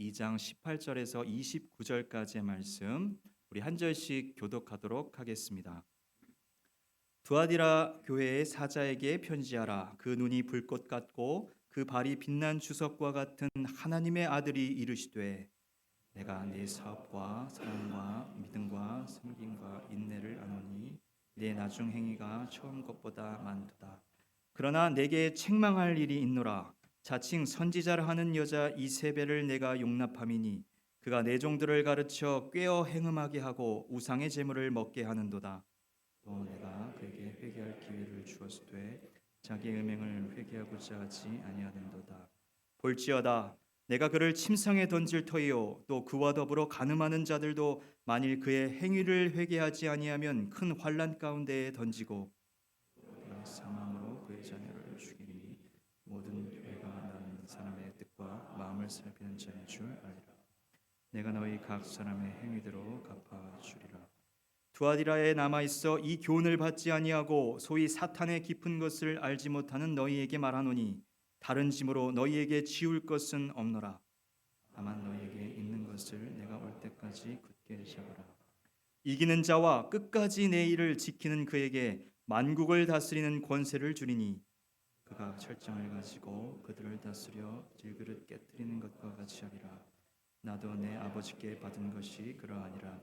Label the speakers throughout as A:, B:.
A: 2장 18절에서 29절까지의 말씀 우리 한 절씩 교독하도록 하겠습니다. 두아디라 교회의 사자에게 편지하라. 그 눈이 불꽃 같고 그 발이 빛난 주석과 같은 하나님의 아들이 이르시되 내가 네 사업과 사랑과 믿음과 섬김과 인내를 아노니 네 나중 행위가 처음 것보다 많도다. 그러나 내게 책망할 일이 있노라. 자칭 선지자라 하는 여자 이세벨을 내가 용납함이니 그가 내 종들을 가르쳐 꾀어 행음하게 하고 우상의 제물을 먹게 하는도다. 또 내가 그에게 회개할 기회를 주었으되 자기의 음행을 회개하고자 하지 아니하는도다. 볼지어다 내가 그를 침상에 던질 터이요 또 그와 더불어 간음하는 자들도 만일 그의 행위를 회개하지 아니하면 큰 환난 가운데에 던지고 사망으로 그의 자녀를 죽이니 모든 죄가 난 사람의 뜻과 마음을 살피는 자인 줄 알리라. 내가 너희 각 사람의 행위대로 갚아주리라. 두아디라에 남아있어 이 교훈을 받지 아니하고 소위 사탄의 깊은 것을 알지 못하는 너희에게 말하노니 다른 짐으로 너희에게 지울 것은 없노라. 다만 너희에게 있는 것을 내가 올 때까지 굳게 잡으라. 이기는 자와 끝까지 내 일을 지키는 그에게 만국을 다스리는 권세를 주리니 그가 철장을 가지고 그들을 다스려 질그릇 깨뜨리는 것과 같이 하리라. 나도 내 아버지께 받은 것이 그러하니라.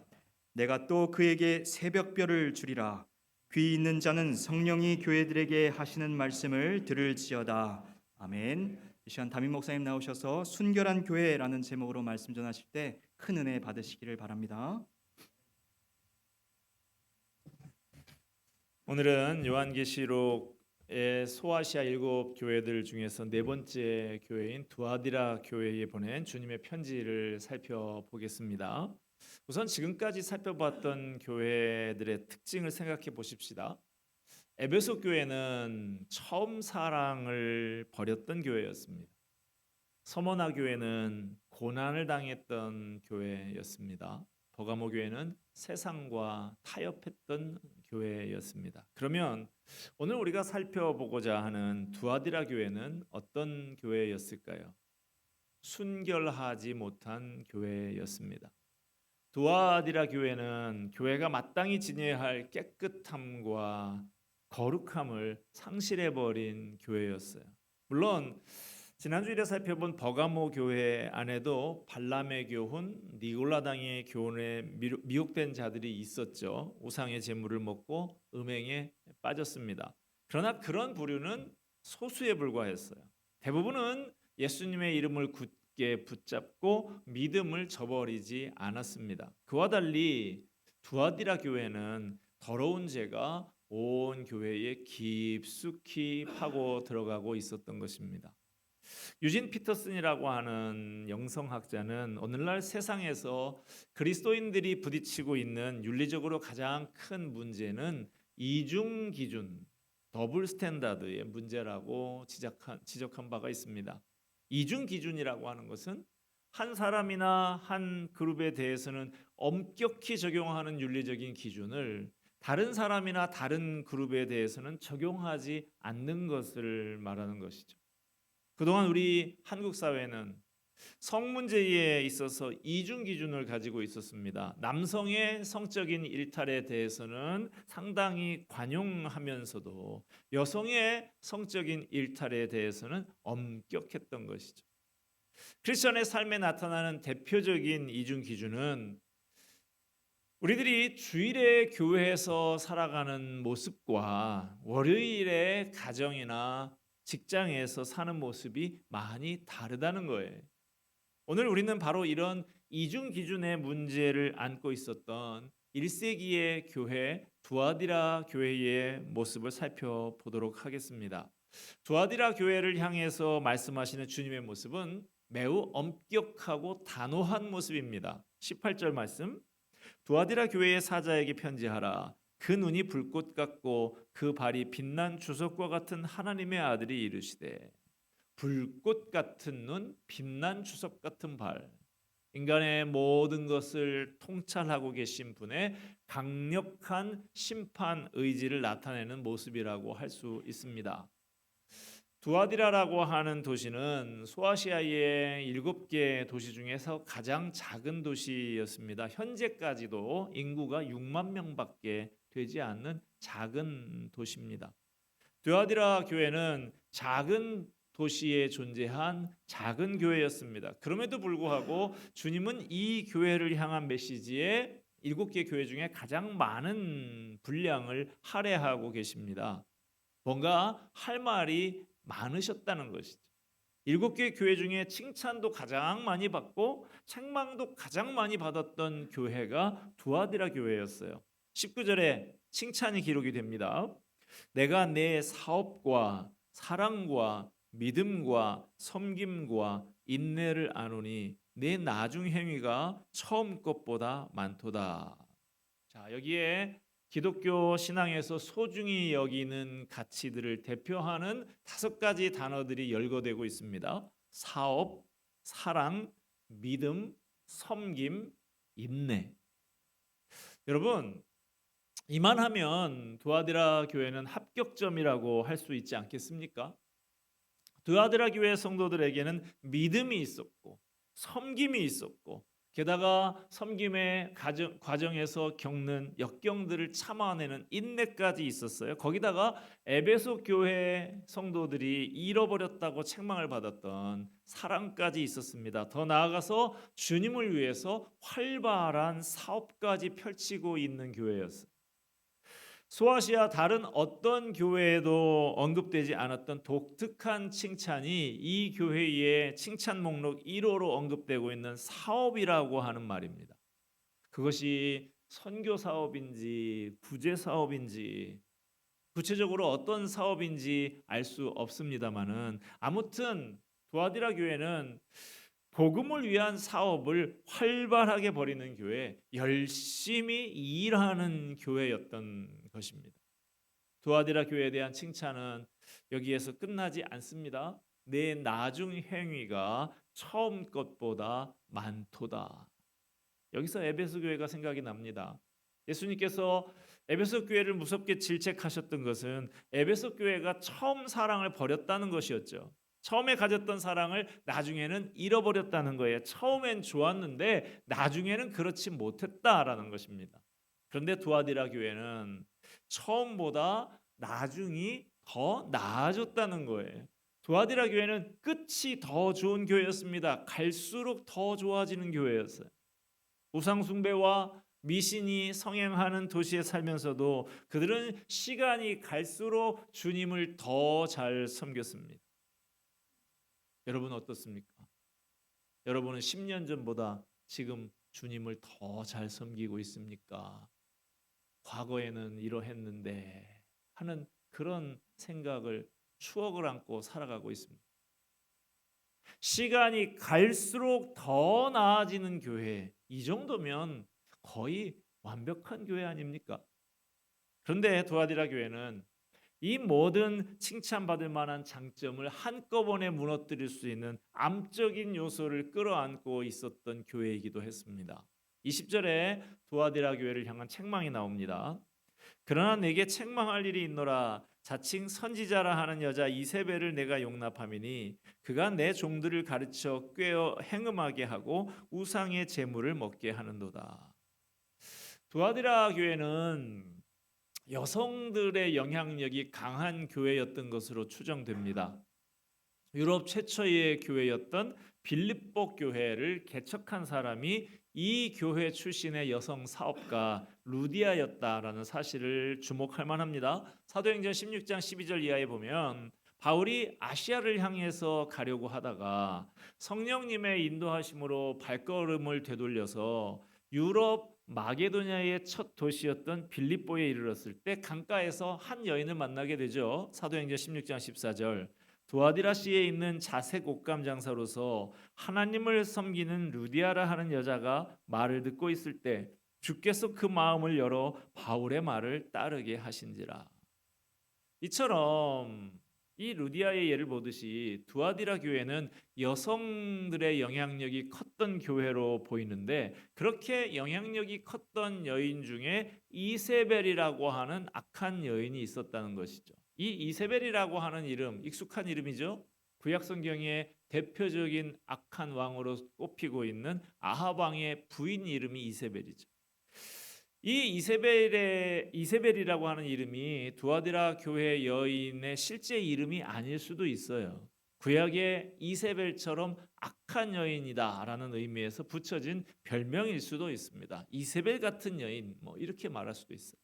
A: 내가 또 그에게 새벽별을 주리라. 귀 있는 자는 성령이 교회들에게 하시는 말씀을 들을지어다. 아멘. 이 시간 담임 목사님 나오셔서 순결한 교회라는 제목으로 말씀 전하실 때 큰 은혜 받으시기를 바랍니다.
B: 오늘은 요한계시록의 소아시아 7교회들 중에서 네 번째 교회인 두아디라 교회에 보낸 주님의 편지를 살펴보겠습니다. 우선 지금까지 살펴봤던 교회들의 특징을 생각해 보십시다. 에베소 교회는 처음 사랑을 버렸던 교회였습니다. 서머나 교회는 고난을 당했던 교회였습니다. 버가모 교회는 세상과 타협했던 교회였습니다. 그러면 오늘 우리가 살펴보고자 하는 두아디라 교회는 어떤 교회였을까요? 순결하지 못한 교회였습니다. 두아디라 교회는 교회가 마땅히 지녀야 할 깨끗함과 거룩함을 상실해버린 교회였어요. 물론 지난주일에 살펴본 버가모 교회 안에도 발람의 교훈, 니골라당의 교훈에 미혹된 자들이 있었죠. 우상의 제물을 먹고 음행에 빠졌습니다. 그러나 그런 부류는 소수에 불과했어요. 대부분은 예수님의 이름을 굳게 붙잡고 믿음을 저버리지 않았습니다. 그와 달리 두아디라 교회는 더러운 죄가 온 교회에 깊숙이 파고 들어가고 있었던 것입니다. 유진 피터슨이라고 하는 영성학자는 오늘날 세상에서 그리스도인들이 부딪히고 있는 윤리적으로 가장 큰 문제는 이중 기준, 더블 스탠다드의 문제라고 지적한 바가 있습니다. 이중 기준이라고 하는 것은 한 사람이나 한 그룹에 대해서는 엄격히 적용하는 윤리적인 기준을 다른 사람이나 다른 그룹에 대해서는 적용하지 않는 것을 말하는 것이죠. 그동안 우리 한국 사회는 성 문제에 있어서 이중 기준을 가지고 있었습니다. 남성의 성적인 일탈에 대해서는 상당히 관용하면서도 여성의 성적인 일탈에 대해서는 엄격했던 것이죠. 크리스천의 삶에 나타나는 대표적인 이중 기준은 우리들이 주일에 교회에서 살아가는 모습과 월요일에 가정이나 직장에서 사는 모습이 많이 다르다는 거예요. 오늘 우리는 바로 이런 이중 기준의 문제를 안고 있었던 1세기의 교회 두아디라 교회의 모습을 살펴보도록 하겠습니다. 두아디라 교회를 향해서 말씀하시는 주님의 모습은 매우 엄격하고 단호한 모습입니다. 18절 말씀, 두아디라 교회의 사자에게 편지하라. 그 눈이 불꽃 같고 그 발이 빛난 주석과 같은 하나님의 아들이 이르시되. 불꽃 같은 눈, 빛난 주석 같은 발. 인간의 모든 것을 통찰하고 계신 분의 강력한 심판 의지를 나타내는 모습이라고 할 수 있습니다. 두아디라라고 하는 도시는 소아시아의 7개 도시 중에서 가장 작은 도시였습니다. 현재까지도 인구가 6만 명밖에 되지 않는 작은 도시입니다. 두아디라 교회는 작은 도시에 존재한 작은 교회였습니다. 그럼에도 불구하고 주님은 이 교회를 향한 메시지에 7개 교회 중에 가장 많은 분량을 할애하고 계십니다. 뭔가 할 말이 많으셨다는 것이죠. 7개 교회 중에 칭찬도 가장 많이 받고 책망도 가장 많이 받았던 교회가 두아디라 교회였어요. 19절에 칭찬이 기록이 됩니다. 내가 내 사업과 사랑과 믿음과 섬김과 인내를 아노니 내 나중 행위가 처음 것보다 많도다. 자, 여기에 기독교 신앙에서 소중히 여기는 가치들을 대표하는 5가지 단어들이 열거되고 있습니다. 사업, 사랑, 믿음, 섬김, 인내. 여러분, 이만하면 두아디라 교회는 합격점이라고 할 수 있지 않겠습니까? 두아디라 교회 성도들에게는 믿음이 있었고 섬김이 있었고 게다가 섬김의 과정에서 겪는 역경들을 참아내는 인내까지 있었어요. 거기다가 에베소 교회 성도들이 잃어버렸다고 책망을 받았던 사랑까지 있었습니다. 더 나아가서 주님을 위해서 활발한 사업까지 펼치고 있는 교회였어요. 소아시아 다른 어떤 교회에도 언급되지 않았던 독특한 칭찬이 이 교회의 칭찬 목록 1호로 언급되고 있는 사업이라고 하는 말입니다. 그것이 선교 사업인지 구제 사업인지 구체적으로 어떤 사업인지 알 수 없습니다만은 아무튼 두아디라 교회는 복음을 위한 사업을 활발하게 벌이는 교회, 열심히 일하는 교회였던 것입니다. 두아디라 교회에 대한 칭찬은 여기에서 끝나지 않습니다. 내 나중 행위가 처음 것보다 많도다. 여기서 에베소 교회가 생각이 납니다. 예수님께서 에베소 교회를 무섭게 질책하셨던 것은 에베소 교회가 처음 사랑을 버렸다는 것이었죠. 처음에 가졌던 사랑을 나중에는 잃어버렸다는 거예요. 처음엔 좋았는데 나중에는 그렇지 못했다라는 것입니다. 그런데 두아디라 교회는 처음보다 나중이 더 나아졌다는 거예요. 두아디라 교회는 끝이 더 좋은 교회였습니다. 갈수록 더 좋아지는 교회였어요. 우상숭배와 미신이 성행하는 도시에 살면서도 그들은 시간이 갈수록 주님을 더 잘 섬겼습니다. 여러분 어떻습니까? 여러분은 10년 전보다 지금 주님을 더 잘 섬기고 있습니까? 과거에는 이러했는데 하는 그런 생각을 추억을 안고 살아가고 있습니다. 시간이 갈수록 더 나아지는 교회, 이 정도면 거의 완벽한 교회 아닙니까? 그런데 두아디라 교회는 이 모든 칭찬받을 만한 장점을 한꺼번에 무너뜨릴 수 있는 암적인 요소를 끌어안고 있었던 교회이기도 했습니다. 20절에 두아디라 교회를 향한 책망이 나옵니다. 그러나 내게 책망할 일이 있노라. 자칭 선지자라 하는 여자 이세벨을 내가 용납함이니 그가 내 종들을 가르쳐 꾀어 행음하게 하고 우상의 제물을 먹게 하는도다. 두아디라 교회는 여성들의 영향력이 강한 교회였던 것으로 추정됩니다. 유럽 최초의 교회였던 빌립보 교회를 개척한 사람이 이 교회 출신의 여성 사업가 루디아였다라는 사실을 주목할 만합니다. 사도행전 16장 12절 이하에 보면 바울이 아시아를 향해서 가려고 하다가 성령님의 인도하심으로 발걸음을 되돌려서 유럽 마게도냐의 첫 도시였던 빌립보에 이르렀을 때 강가에서 한 여인을 만나게 되죠. 사도행전 16장 14절. 두아디라시에 있는 자색 옷감 장사로서 하나님을 섬기는 루디아라 하는 여자가 말을 듣고 있을 때 주께서 그 마음을 열어 바울의 말을 따르게 하신지라. 이처럼 이 루디아의 예를 보듯이 두아디라 교회는 여성들의 영향력이 컸던 교회로 보이는데 그렇게 영향력이 컸던 여인 중에 이세벨이라고 하는 악한 여인이 있었다는 것이죠. 이 이세벨이라고 하는 이름, 익숙한 이름이죠. 구약 성경의 대표적인 악한 왕으로 꼽히고 있는 아합 왕의 부인 이름이 이세벨이죠. 이 이세벨이라고 하는 이름이 두아디라 교회 여인의 실제 이름이 아닐 수도 있어요. 구약의 이세벨처럼 악한 여인이다라는 의미에서 붙여진 별명일 수도 있습니다. 이세벨 같은 여인, 뭐 이렇게 말할 수도 있어요.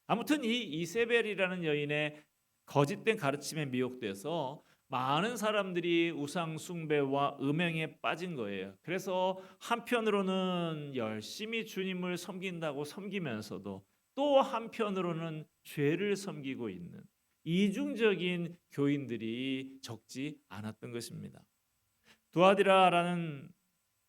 B: 아무튼 이 이세벨이라는 여인의 거짓된 가르침에 미혹돼서 많은 사람들이 우상 숭배와 음행에 빠진 거예요. 그래서 한편으로는 열심히 주님을 섬긴다고 섬기면서도 또 한편으로는 죄를 섬기고 있는 이중적인 교인들이 적지 않았던 것입니다. 두아디라라는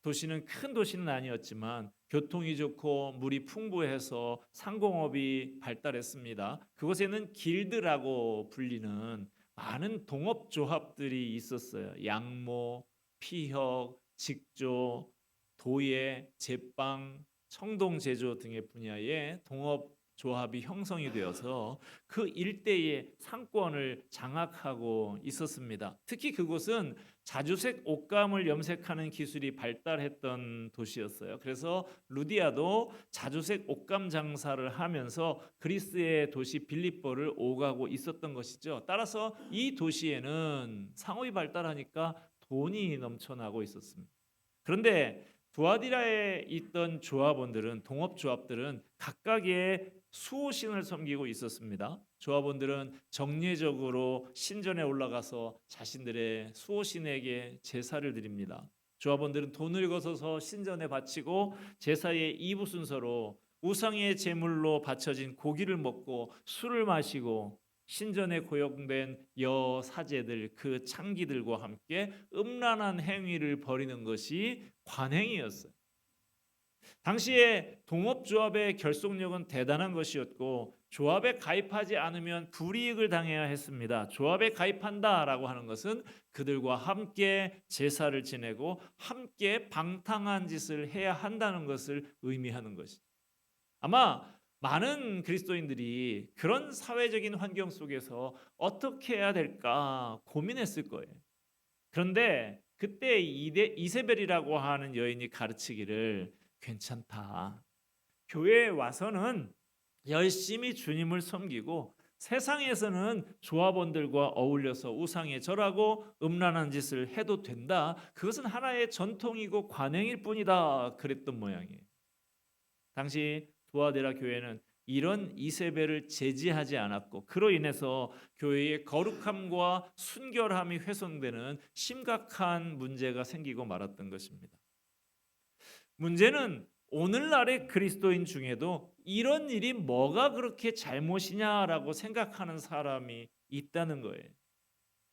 B: 도시는 큰 도시는 아니었지만 교통이 좋고 물이 풍부해서 상공업이 발달했습니다. 그곳에는 길드라고 불리는 많은 동업조합들이 있었어요. 양모, 피혁, 직조, 도예, 제빵, 청동제조 등의 분야의 동업조합이 형성이 되어서 그 일대의 상권을 장악하고 있었습니다. 특히 그곳은 자주색 옷감을 염색하는 기술이 발달했던 도시였어요. 그래서 루디아도 자주색 옷감 장사를 하면서 그리스의 도시 빌립보를 오가고 있었던 것이죠. 따라서 이 도시에는 상업이 발달하니까 돈이 넘쳐나고 있었습니다. 그런데 두아디라에 있던 조합원들은, 동업조합들은 각각의 수호신을 섬기고 있었습니다. 조합원들은 정례적으로 신전에 올라가서 자신들의 수호신에게 제사를 드립니다. 조합원들은 돈을 거둬서 신전에 바치고 제사의 2부 순서로 우상의 제물로 바쳐진 고기를 먹고 술을 마시고 신전에 고용된 여사제들, 그 창기들과 함께 음란한 행위를 벌이는 것이 관행이었어요. 당시에 동업조합의 결속력은 대단한 것이었고 조합에 가입하지 않으면 불이익을 당해야 했습니다. 조합에 가입한다라고 하는 것은 그들과 함께 제사를 지내고 함께 방탕한 짓을 해야 한다는 것을 의미하는 것이죠. 아마 많은 그리스도인들이 그런 사회적인 환경 속에서 어떻게 해야 될까 고민했을 거예요. 그런데 그때 이세벨이라고 하는 여인이 가르치기를 괜찮다. 교회에 와서는 열심히 주님을 섬기고 세상에서는 조합원들과 어울려서 우상에 절하고 음란한 짓을 해도 된다. 그것은 하나의 전통이고 관행일 뿐이다. 그랬던 모양이에요. 당시 두아디라 교회는 이런 이세벨을 제지하지 않았고 그로 인해서 교회의 거룩함과 순결함이 훼손되는 심각한 문제가 생기고 말았던 것입니다. 문제는 오늘날의 그리스도인 중에도 이런 일이 뭐가 그렇게 잘못이냐라고 생각하는 사람이 있다는 거예요.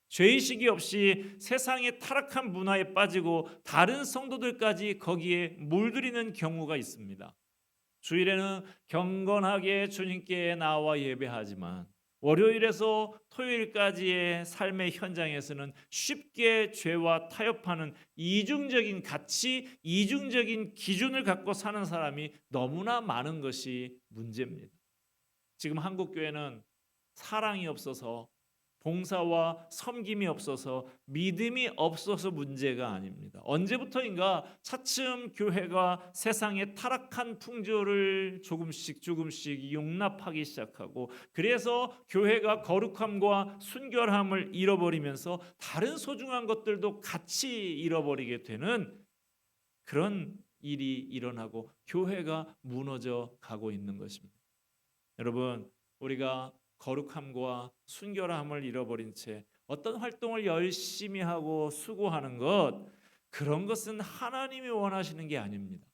B: 죄의식이 없이 세상의 타락한 문화에 빠지고 다른 성도들까지 거기에 물들이는 경우가 있습니다. 주일에는 경건하게 주님께 나와 예배하지만 월요일에서 토요일까지의 삶의 현장에서는 쉽게 죄와 타협하는 이중적인 가치, 이중적인 기준을 갖고 사는 사람이 너무나 많은 것이 문제입니다. 지금 한국 교회는 사랑이 없어서, 봉사와 섬김이 없어서, 믿음이 없어서 문제가 아닙니다. 언제부터인가 차츰 교회가 세상의 타락한 풍조를 조금씩 용납하기 시작하고 그래서 교회가 거룩함과 순결함을 잃어버리면서 다른 소중한 것들도 같이 잃어버리게 되는 그런 일이 일어나고 교회가 무너져 가고 있는 것입니다. 여러분, 우리가 거룩함과 순결함을 잃어버린 채 어떤 활동을 열심히 하고 수고하는 것, 그런 것은 하나님이 원하시는 게 아닙니다.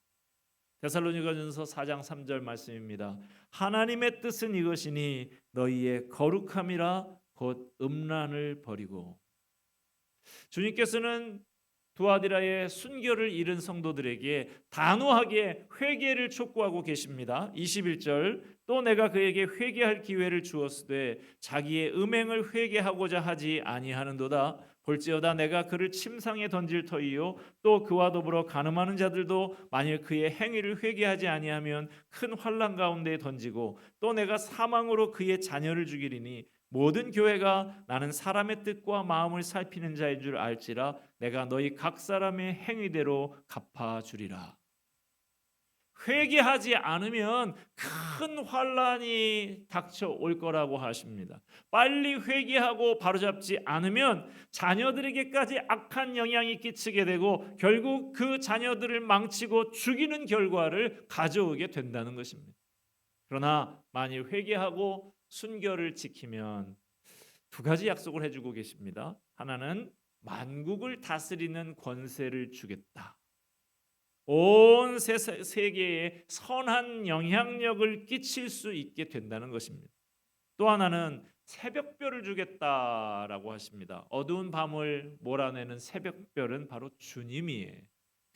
B: 데살로니가전서 4장 3절 말씀입니다. 하나님의 뜻은 이것이니 너희의 거룩함이라 곧 음란을 버리고. 주님께서는 두아디라의 순결을 잃은 성도들에게 단호하게 회개를 촉구하고 계십니다. 21절 또 내가 그에게 회개할 기회를 주었으되 자기의 음행을 회개하고자 하지 아니하는도다. 볼지어다 내가 그를 침상에 던질 터이요 또 그와 더불어 간음하는 자들도 만일 그의 행위를 회개하지 아니하면 큰 환난 가운데 던지고 또 내가 사망으로 그의 자녀를 죽이리니 모든 교회가 나는 사람의 뜻과 마음을 살피는 자인 줄 알지라 내가 너희 각 사람의 행위대로 갚아주리라. 회개하지 않으면 큰 환란이 닥쳐올 거라고 하십니다. 빨리 회개하고 바로잡지 않으면 자녀들에게까지 악한 영향이 끼치게 되고 결국 그 자녀들을 망치고 죽이는 결과를 가져오게 된다는 것입니다. 그러나 만일 회개하고 순결을 지키면 두 가지 약속을 해주고 계십니다. 하나는 만국을 다스리는 권세를 주겠다. 온 세계에 선한 영향력을 끼칠 수 있게 된다는 것입니다. 또 하나는 새벽별을 주겠다라고 하십니다. 어두운 밤을 몰아내는 새벽별은 바로 주님이에요.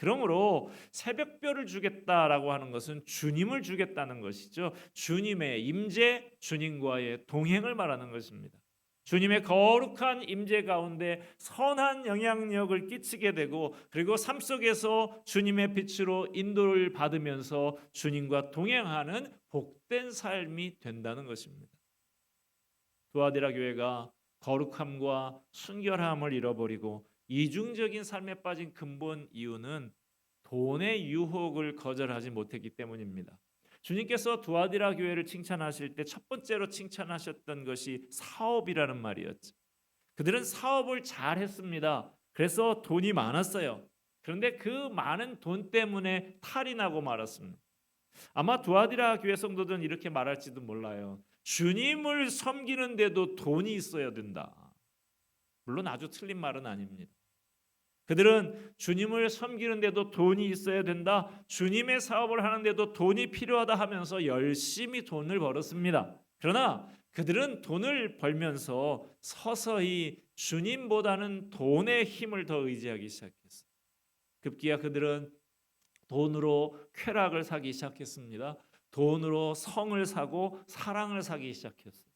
B: 그러므로 새벽별을 주겠다라고 하는 것은 주님을 주겠다는 것이죠. 주님의 임재, 주님과의 동행을 말하는 것입니다. 주님의 거룩한 임재 가운데 선한 영향력을 끼치게 되고 그리고 삶 속에서 주님의 빛으로 인도를 받으면서 주님과 동행하는 복된 삶이 된다는 것입니다. 두아디라 교회가 거룩함과 순결함을 잃어버리고 이중적인 삶에 빠진 근본 이유는 돈의 유혹을 거절하지 못했기 때문입니다. 주님께서 두아디라 교회를 칭찬하실 때 첫 번째로 칭찬하셨던 것이 사업이라는 말이었죠. 그들은 사업을 잘 했습니다. 그래서 돈이 많았어요. 그런데 그 많은 돈 때문에 탈이 나고 말았습니다. 아마 두아디라 교회 성도들은 이렇게 말할지도 몰라요. 주님을 섬기는데도 돈이 있어야 된다. 물론 아주 틀린 말은 아닙니다. 그들은 주님을 섬기는데도 돈이 있어야 된다. 주님의 사업을 하는데도 돈이 필요하다 하면서 열심히 돈을 벌었습니다. 그러나 그들은 돈을 벌면서 서서히 주님보다는 돈의 힘을 더 의지하기 시작했어요. 급기야 그들은 돈으로 쾌락을 사기 시작했습니다. 돈으로 성을 사고 사랑을 사기 시작했어요.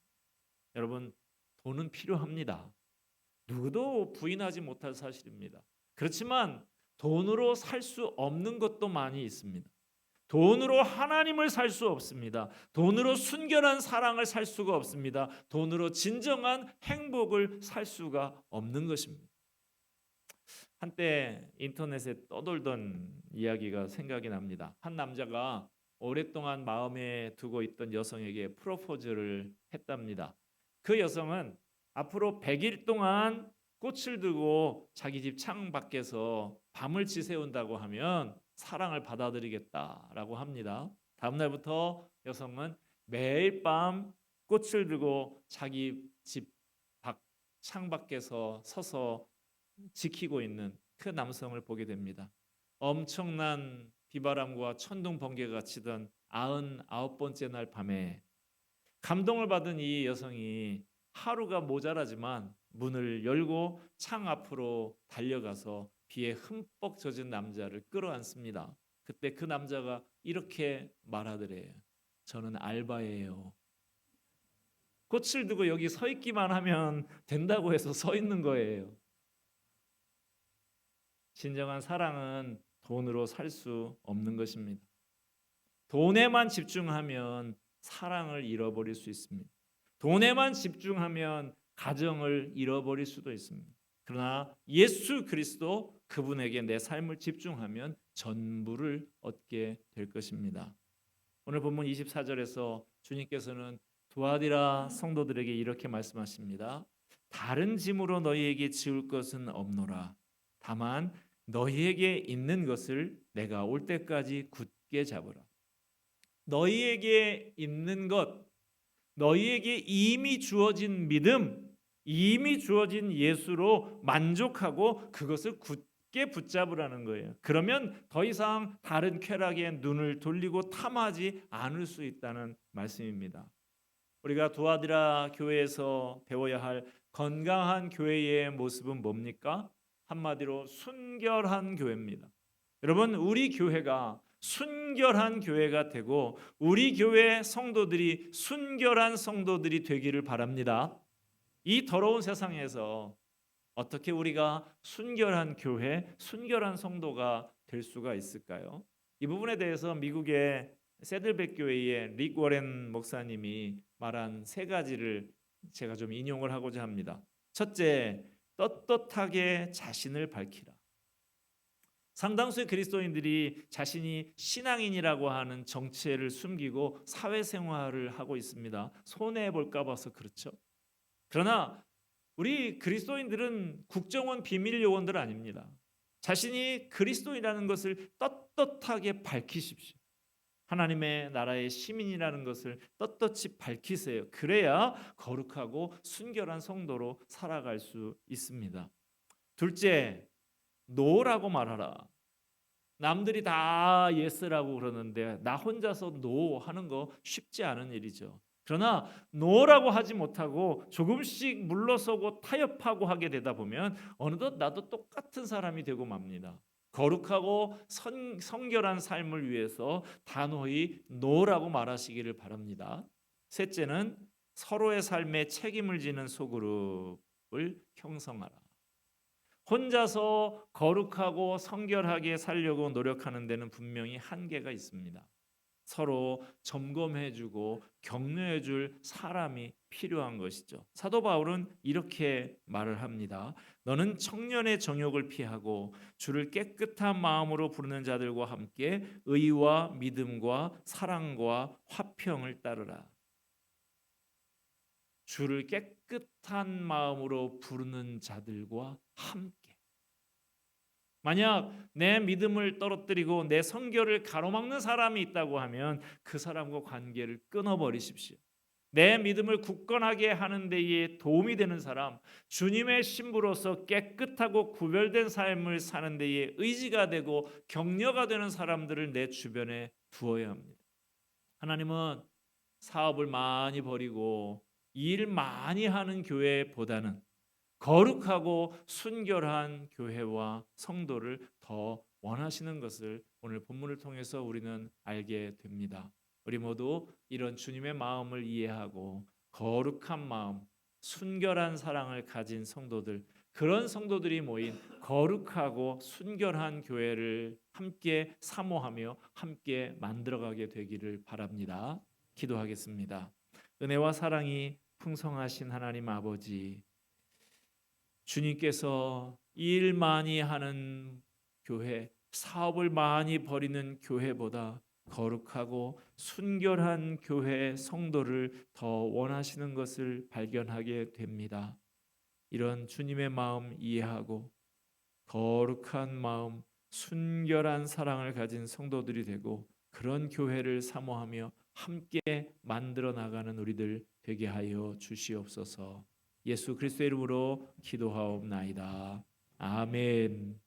B: 여러분, 돈은 필요합니다. 누구도 부인하지 못할 사실입니다. 그렇지만 돈으로 살 수 없는 것도 많이 있습니다. 돈으로 하나님을 살 수 없습니다. 돈으로 순결한 사랑을 살 수가 없습니다. 돈으로 진정한 행복을 살 수가 없는 것입니다. 한때 인터넷에 떠돌던 이야기가 생각이 납니다. 한 남자가 오랫동안 마음에 두고 있던 여성에게 프로포즈를 했답니다. 그 여성은 앞으로 100일 동안 꽃을 들고 자기 집 창 밖에서 밤을 지새운다고 하면 사랑을 받아들이겠다라고 합니다. 다음 날부터 여성은 매일 밤 꽃을 들고 자기 집 창 밖에서 서서 지키고 있는 그 남성을 보게 됩니다. 엄청난 비바람과 천둥 번개가 치던 99번째 날 밤에 감동을 받은 이 여성이 하루가 모자라지만 문을 열고 창 앞으로 달려가서 비에 흠뻑 젖은 남자를 끌어안습니다. 그때 그 남자가 이렇게 말하더래요. 저는 알바예요. 꽃을 두고 여기 서 있기만 하면 된다고 해서 서 있는 거예요. 진정한 사랑은 돈으로 살 수 없는 것입니다. 돈에만 집중하면 사랑을 잃어버릴 수 있습니다. 돈에만 집중하면 가정을 잃어버릴 수도 있습니다. 그러나 예수 그리스도 그분에게 내 삶을 집중하면 전부를 얻게 될 것입니다. 오늘 본문 24절에서 주님께서는 두아디라 성도들에게 이렇게 말씀하십니다. 다른 짐으로 너희에게 지울 것은 없노라. 다만 너희에게 있는 것을 내가 올 때까지 굳게 잡으라. 너희에게 있는 것, 너희에게 이미 주어진 믿음, 이미 주어진 예수로 만족하고 그것을 굳게 붙잡으라는 거예요. 그러면 더 이상 다른 쾌락에 눈을 돌리고 탐하지 않을 수 있다는 말씀입니다. 우리가 두아디라 교회에서 배워야 할 건강한 교회의 모습은 뭡니까? 한마디로 순결한 교회입니다. 여러분, 우리 교회가 순결한 교회가 되고 우리 교회 성도들이 순결한 성도들이 되기를 바랍니다. 이 더러운 세상에서 어떻게 우리가 순결한 교회, 순결한 성도가 될 수가 있을까요? 이 부분에 대해서 미국의 세들백 교회의 릭 워렌 목사님이 말한 세 가지를 제가 좀 인용을 하고자 합니다. 첫째, 떳떳하게 자신을 밝히라. 상당수의 그리스도인들이 자신이 신앙인이라고 하는 정체를 숨기고 사회생활을 하고 있습니다. 손해 볼까 봐서 그렇죠. 그러나 우리 그리스도인들은 국정원 비밀 요원들 아닙니다. 자신이 그리스도인이라는 것을 떳떳하게 밝히십시오. 하나님의 나라의 시민이라는 것을 떳떳이 밝히세요. 그래야 거룩하고 순결한 성도로 살아갈 수 있습니다. 둘째, 노라고 말하라. 남들이 다 예스라고 그러는데 나 혼자서 노 하는 거 쉽지 않은 일이죠. 그러나 노라고 하지 못하고 조금씩 물러서고 타협하고 하게 되다 보면 어느덧 나도 똑같은 사람이 되고 맙니다. 거룩하고 성결한 삶을 위해서 단호히 노라고 말하시기를 바랍니다. 셋째는 서로의 삶에 책임을 지는 소그룹을 형성하라. 혼자서 거룩하고 성결하게 살려고 노력하는 데는 분명히 한계가 있습니다. 서로 점검해주고 격려해줄 사람이 필요한 것이죠. 사도 바울은 이렇게 말을 합니다. 너는 청년의 정욕을 피하고 주를 깨끗한 마음으로 부르는 자들과 함께 의와 믿음과 사랑과 화평을 따르라. 주를 깨끗한 마음으로 부르는 자들과 함께. 만약 내 믿음을 떨어뜨리고 내 성결을 가로막는 사람이 있다고 하면 그 사람과 관계를 끊어버리십시오. 내 믿음을 굳건하게 하는 데에 도움이 되는 사람, 주님의 신부로서 깨끗하고 구별된 삶을 사는 데에 의지가 되고 격려가 되는 사람들을 내 주변에 두어야 합니다. 하나님은 사업을 많이 벌이고 일 많이 하는 교회보다는 거룩하고 순결한 교회와 성도를 더 원하시는 것을 오늘 본문을 통해서 우리는 알게 됩니다. 우리 모두 이런 주님의 마음을 이해하고 거룩한 마음, 순결한 사랑을 가진 성도들, 그런 성도들이 모인 거룩하고 순결한 교회를 함께 사모하며 함께 만들어가게 되기를 바랍니다. 기도하겠습니다. 은혜와 사랑이 풍성하신 하나님 아버지, 주님께서 일 많이 하는 교회, 사업을 많이 벌이는 교회보다 거룩하고 순결한 교회 성도를 더 원하시는 것을 발견하게 됩니다. 이런 주님의 마음 이해하고 거룩한 마음, 순결한 사랑을 가진 성도들이 되고 그런 교회를 사모하며 함께 만들어 나가는 우리들 되게 하여 주시옵소서. 예수 그리스도의 이름으로 기도하옵나이다. 아멘.